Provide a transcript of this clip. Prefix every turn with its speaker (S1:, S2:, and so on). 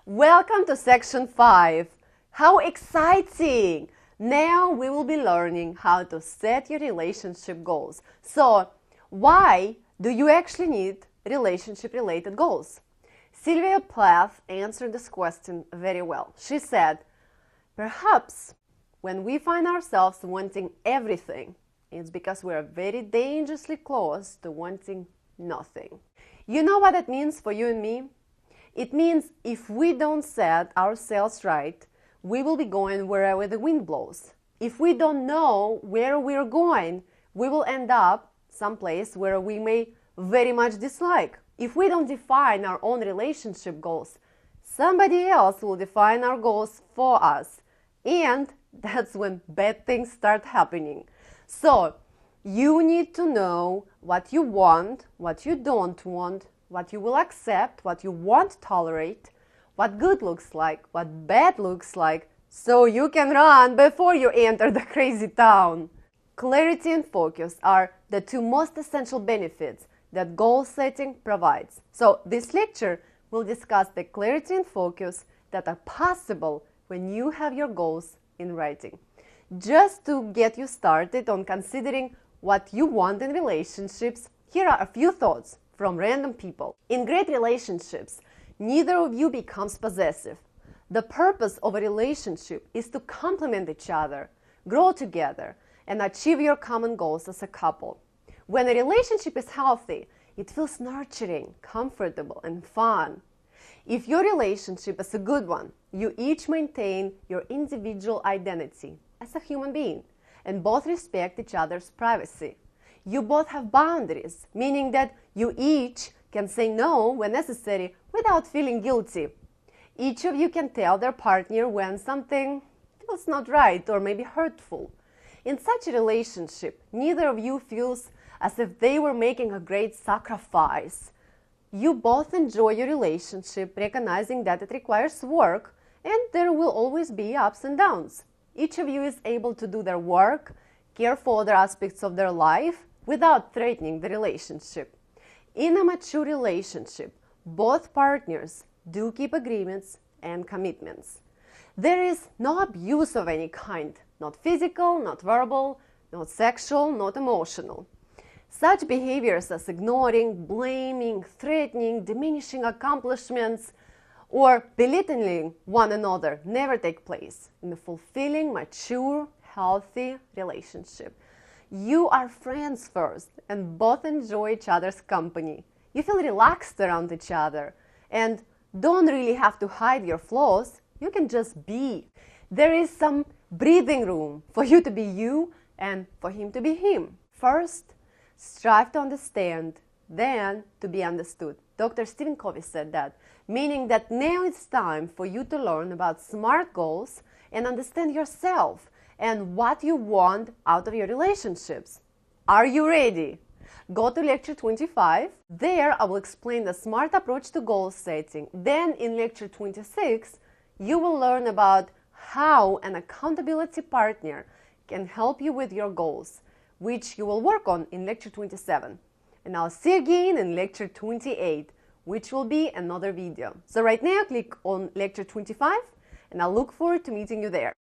S1: Welcome to section 5. How exciting! Now we will be learning how to set your relationship goals. So, why do you actually need relationship-related goals? Sylvia Plath answered this question very well. She said, perhaps when we find ourselves wanting everything, it's because we are very dangerously close to wanting nothing. You know what that means for you and me? It means if we don't set ourselves right, we will be going wherever the wind blows. If we don't know where we're going, we will end up someplace where we may very much dislike. If we don't define our own relationship goals, somebody else will define our goals for us. And that's when bad things start happening. So, you need to know what you want, what you don't want, what you will accept, what you won't tolerate, what good looks like, what bad looks like, so you can run before you enter the crazy town. Clarity and focus are the two most essential benefits that goal setting provides. So this lecture will discuss the clarity and focus that are possible when you have your goals in writing. Just to get you started on considering what you want in relationships, here are a few thoughts from random people. In great relationships, neither of you becomes possessive. The purpose of a relationship is to complement each other, grow together, and achieve your common goals as a couple. When a relationship is healthy, it feels nurturing, comfortable, and fun. If your relationship is a good one, you each maintain your individual identity as a human being and both respect each other's privacy. You both have boundaries, meaning that you each can say no when necessary without feeling guilty. Each of you can tell their partner when something feels not right or maybe hurtful. In such a relationship, neither of you feels as if they were making a great sacrifice. You both enjoy your relationship, recognizing that it requires work and there will always be ups and downs. Each of you is able to do their work, care for other aspects of their life without threatening the relationship. In a mature relationship, both partners do keep agreements and commitments. There is no abuse of any kind, not physical, not verbal, not sexual, not emotional. Such behaviors as ignoring, blaming, threatening, diminishing accomplishments, or belittling one another never take place in a fulfilling, mature, healthy relationship. You are friends first and both enjoy each other's company. You feel relaxed around each other and don't really have to hide your flaws. You can just be. There is some breathing room for you to be you and for him to be him. First, strive to understand, then to be understood. Dr. Stephen Covey said that, meaning that now it's time for you to learn about SMART goals and understand yourself and what you want out of your relationships. Are you ready? Go to lecture 25. There I will explain the SMART approach to goal setting. Then in lecture 26, you will learn about how an accountability partner can help you with your goals, which you will work on in lecture 27. And I'll see you again in lecture 28, which will be another video. So right now click on lecture 25 and I look forward to meeting you there.